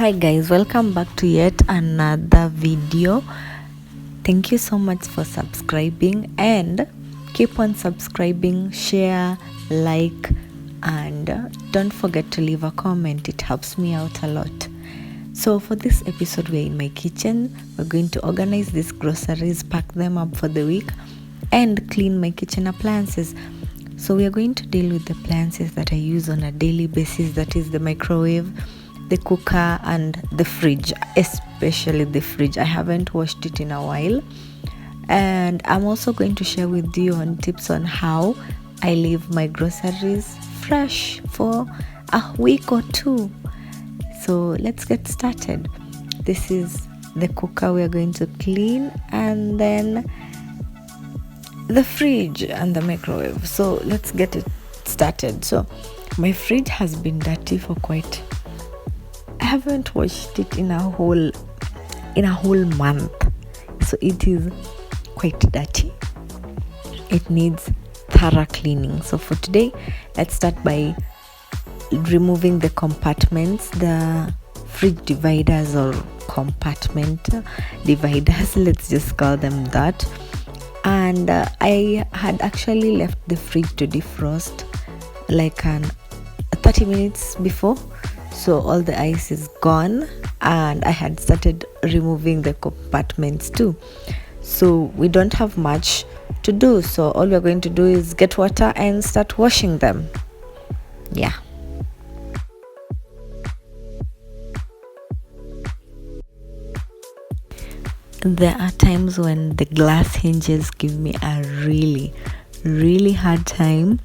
Hi guys, welcome back to yet another video. Thank you so much for subscribing, and keep on subscribing, share, like, and don't forget to leave a comment. It helps me out a lot. So for this episode, we're in my kitchen. We're going to organize these groceries, pack them up for the week, and clean my kitchen appliances. So we are going to deal with the appliances that I use on a daily basis, that is the microwave, the cooker, and the fridge, especially the fridge. I haven't washed it in a while, and I'm also going to share with you on tips on how I leave my groceries fresh for a week or two. So let's get started. This is the cooker we are going to clean, and then the fridge and the microwave. So let's get it started. So my fridge has been dirty for quite, I haven't washed it in a whole month, so it is quite dirty. It needs thorough cleaning. So for today, let's start by removing the compartments, the fridge dividers or compartment dividers, let's just call them that. And I had actually left the fridge to defrost like 30 minutes before, so all the ice is gone, and I had started removing the compartments too. So we don't have much to do, so all we're going to do is get water and start washing them. Yeah. There are times when the glass hinges give me a really hard time,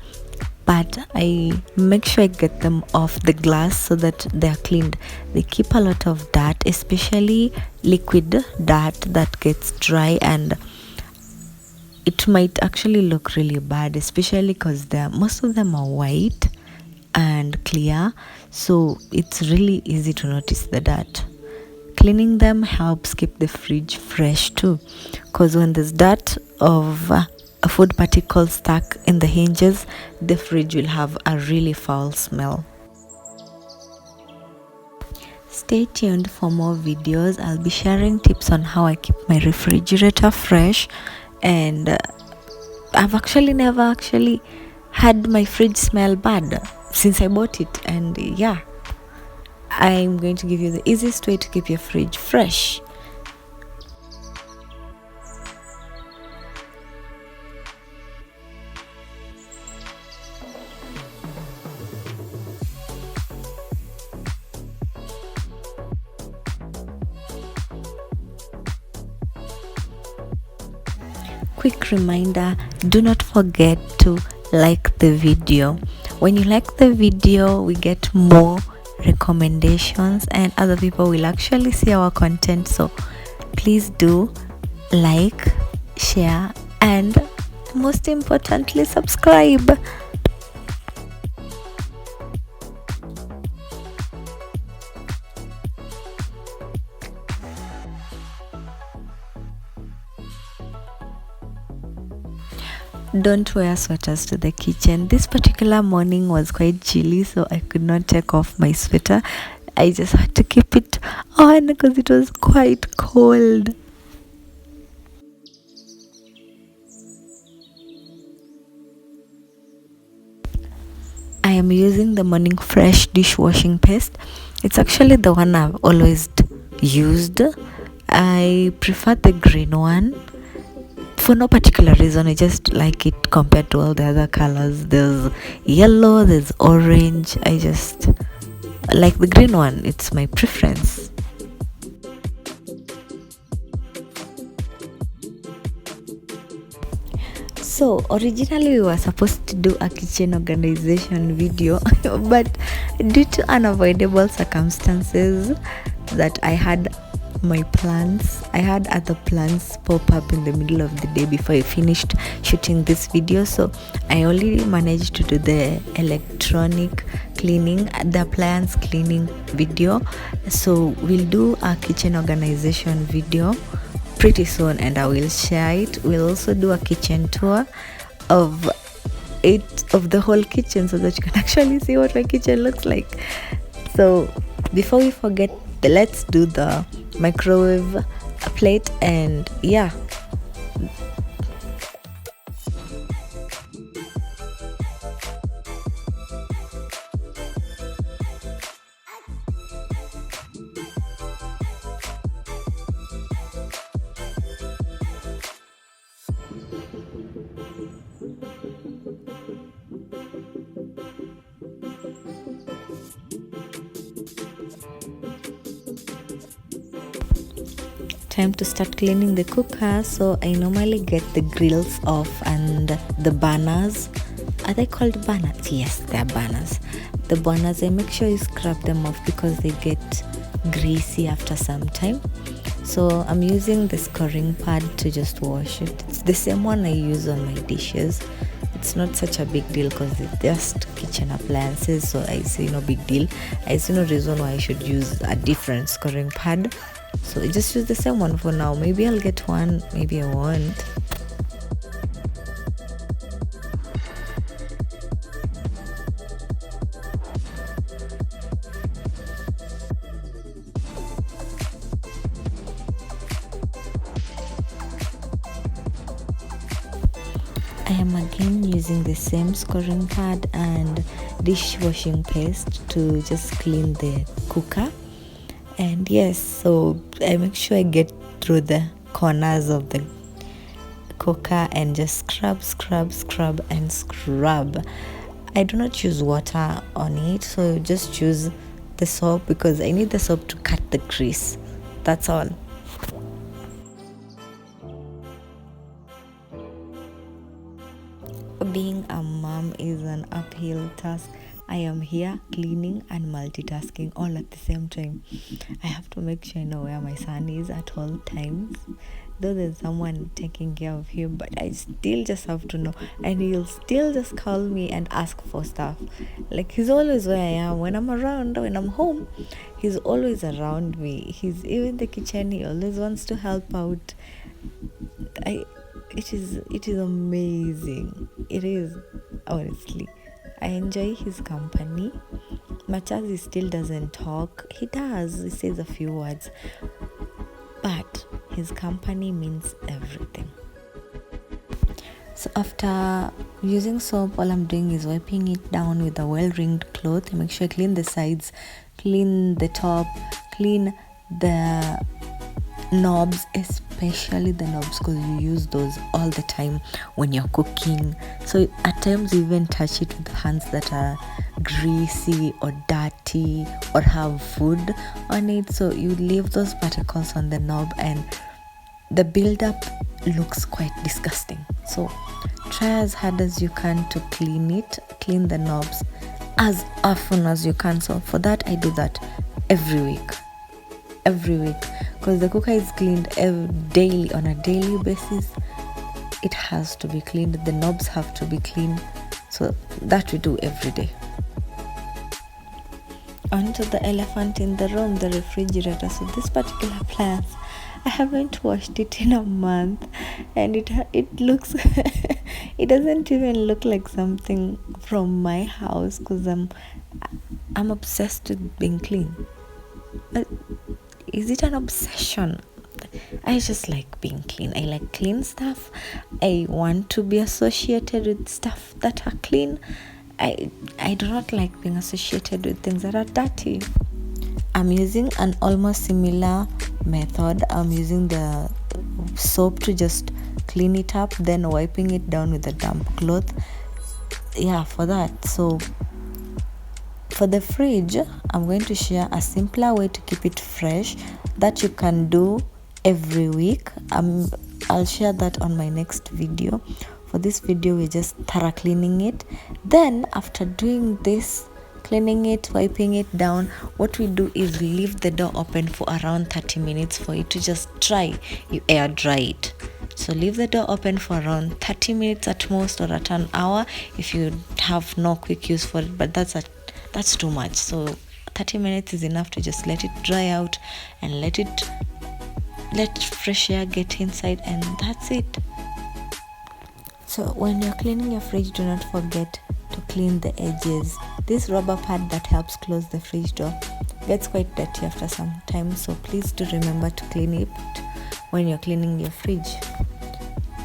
but I make sure I get them off the glass so that they're cleaned. They keep a lot of dirt, especially liquid dirt that gets dry, and it might actually look really bad, especially because most of them are white and clear, so it's really easy to notice the dirt. Cleaning them helps keep the fridge fresh too, because when there's dirt of food particles stuck in the hinges, the fridge will have a really foul smell. Stay tuned for more videos. I'll be sharing tips on how I keep my refrigerator fresh, and I've actually never had my fridge smell bad since I bought it, and yeah, I'm going to give you the easiest way to keep your fridge fresh. Quick reminder, do not forget to like the video. When you like the video, we get more recommendations and other people will actually see our content. So please do like, share, and most importantly, subscribe. Don't wear sweaters to the kitchen. This particular morning was quite chilly, so I could not take off my sweater. I just had to keep it on because it was quite cold. I am using the Morning Fresh dishwashing paste. It's actually the one I've always used. I prefer the green one for no particular reason. I just like it compared to all the other colors. There's yellow, there's orange. I just like the green one. It's my preference. So originally we were supposed to do a kitchen organization video, but due to unavoidable circumstances that I had other plans pop up in the middle of the day before I finished shooting this video, so I only managed to do the electronic cleaning, the appliance cleaning video. So we'll do a kitchen organization video pretty soon, and I will share it. We'll also do a kitchen tour of the whole kitchen so that you can actually see what my kitchen looks like. So before we forget let's do the microwave plate. And yeah, time to start cleaning the cooker. So I normally get the grills off and the burners. Are they called burners? Yes, they're burners. The burners, I make sure you scrub them off because they get greasy after some time. So I'm using the scouring pad to just wash it. It's the same one I use on my dishes. It's not such a big deal because it's just kitchen appliances, so I see no big deal. I see no reason why I should use a different scouring pad. So I just use the same one for now. Maybe I'll get one, maybe I won't. I am again using the same scouring pad and dishwashing paste to just clean the cooker. And yes, so I make sure I get through the corners of the cooker and just scrub and scrub. I do not use water on it, so just use the soap because I need the soap to cut the grease. That's all. Being a mom is an uphill task. I am here cleaning and multitasking all at the same time. I have to make sure I know where my son is at all times. Though there's someone taking care of him, but I still just have to know. And he'll still just call me and ask for stuff. Like, he's always where I am. When I'm around, when I'm home, he's always around me. He's even in the kitchen. He always wants to help out. It is amazing. It is, honestly. I enjoy his company. Much as he still doesn't talk, he does. He says a few words. But his company means everything. So after using soap, all I'm doing is wiping it down with a well-wringed cloth. I make sure I clean the sides, clean the top, clean the knobs, especially the knobs, because you use those all the time when you're cooking. So at times you even touch it with hands that are greasy or dirty or have food on it, so you leave those particles on the knob and the build-up looks quite disgusting. So try as hard as you can to clean the knobs as often as you can. So for that, I do that every week because the cooker is cleaned daily, on a daily basis. It has to be cleaned, the knobs have to be cleaned, so that we do every day. Onto the elephant in the room, the refrigerator. So this particular appliance, I haven't washed it in a month, and it looks it doesn't even look like something from my house because I'm obsessed with being clean. Is it an obsession? I just like being clean. I like clean stuff. I want to be associated with stuff that are clean. I do not like being associated with things that are dirty. I'm using an almost similar method. I'm using the soap to just clean it up, then wiping it down with a damp cloth. Yeah, for that. So for the fridge, I'm going to share a simpler way to keep it fresh that you can do every week. I'll share that on my next video. For this video, we're just thorough cleaning it. Then after doing this, cleaning it, wiping it down, what we do is leave the door open for around 30 minutes for it to just dry. You air dry it. So leave the door open for around 30 minutes at most, or at an hour if you have no quick use for it, but that's too much. So 30 minutes is enough to just let it dry out and let fresh air get inside, and that's it. So when you're cleaning your fridge, do not forget to clean the edges. This rubber pad that helps close the fridge door, gets quite dirty after some time, so please do remember to clean it when you're cleaning your fridge.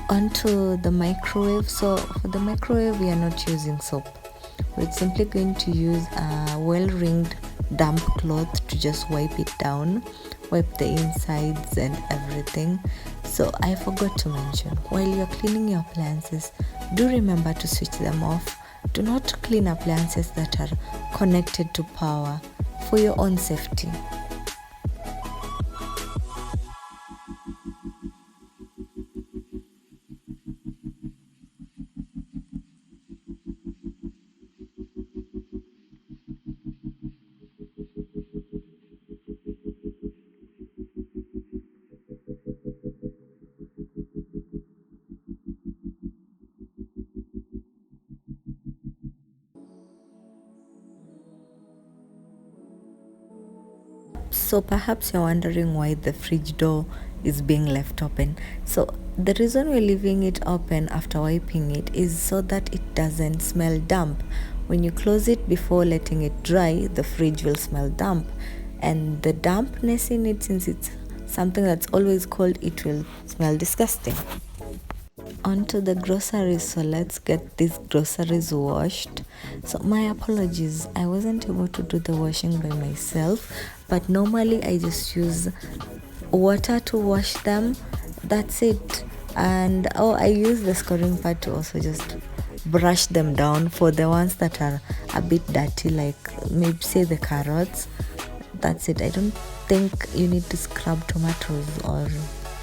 Onto the microwave. So for the microwave, we are not using soap. We're simply going to use a well-wringed damp cloth to just wipe it down, wipe the insides and everything. So I forgot to mention, while you're cleaning your appliances, do remember to switch them off. Do not clean appliances that are connected to power for your own safety. So perhaps you're wondering why the fridge door is being left open. So the reason we're leaving it open after wiping it is so that it doesn't smell damp. When you close it before letting it dry, the fridge will smell damp, and the dampness in it, since it's something that's always cold, it will smell disgusting. Onto the groceries. So let's get these groceries washed. So my apologies, I wasn't able to do the washing by myself, but normally I just use water to wash them. That's it. And I use the scoring pad to also just brush them down for the ones that are a bit dirty, like maybe say the carrots. That's it. I don't think you need to scrub tomatoes or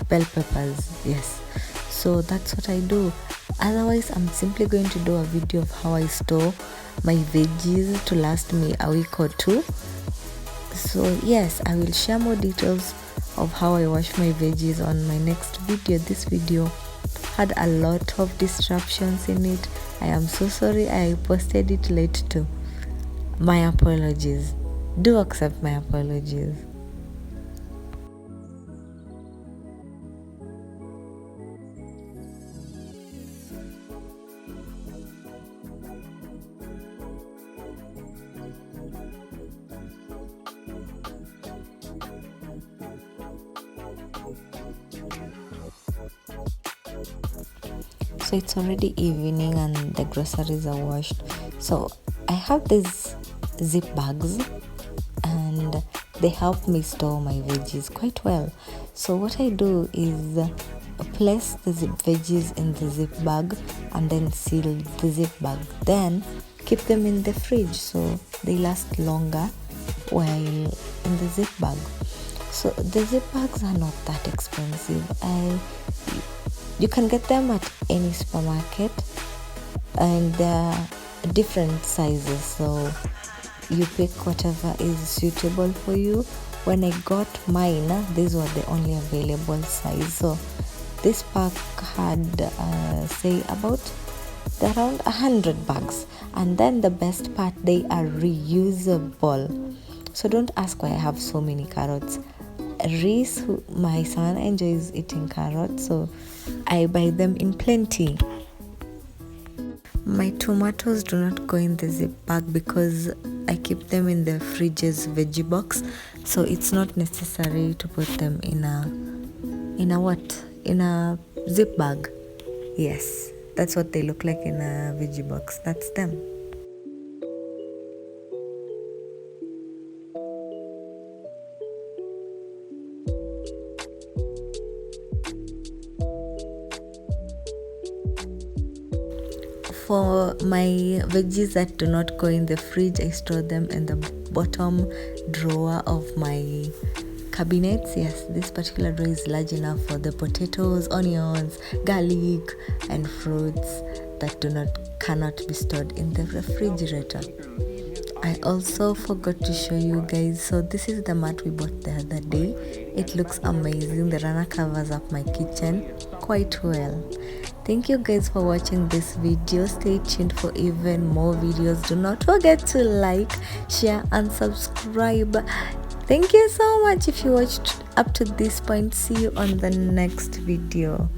bell peppers. Yes, so that's what I do. Otherwise, I'm simply going to do a video of how I store my veggies to last me a week or two. So yes, I will share more details of how I wash my veggies on my next video. This video had a lot of disruptions in it. I am so sorry I posted it late too. My apologies. Do accept my apologies. So it's already evening and the groceries are washed. So I have these zip bags and they help me store my veggies quite well. So what I do is place the zip veggies in the zip bag and then seal the zip bag. Then keep them in the fridge so they last longer while in the zip bag. So the zip bags are not that expensive. You can get them at any supermarket and they're different sizes, so you pick whatever is suitable for you. When I got mine, these were the only available size. So this pack had say about around 100 bags, and then the best part, they are reusable. So don't ask why I have so many carrots. Reese, my son, enjoys eating carrots, so I buy them in plenty. My tomatoes do not go in the zip bag because I keep them in the fridge's veggie box, so it's not necessary to put them in a zip bag. Yes, that's what they look like in a veggie box. That's them. For my veggies that do not go in the fridge, I store them in the bottom drawer of my cabinets. Yes, this particular drawer is large enough for the potatoes, onions, garlic, and fruits that cannot be stored in the refrigerator. I also forgot to show you guys. So this is the mat we bought the other day. It looks amazing. The runner covers up my kitchen quite well. Thank you guys for watching this video. Stay tuned for even more videos. Do not forget to like, share, and subscribe. Thank you so much if you watched up to this point. See you on the next video.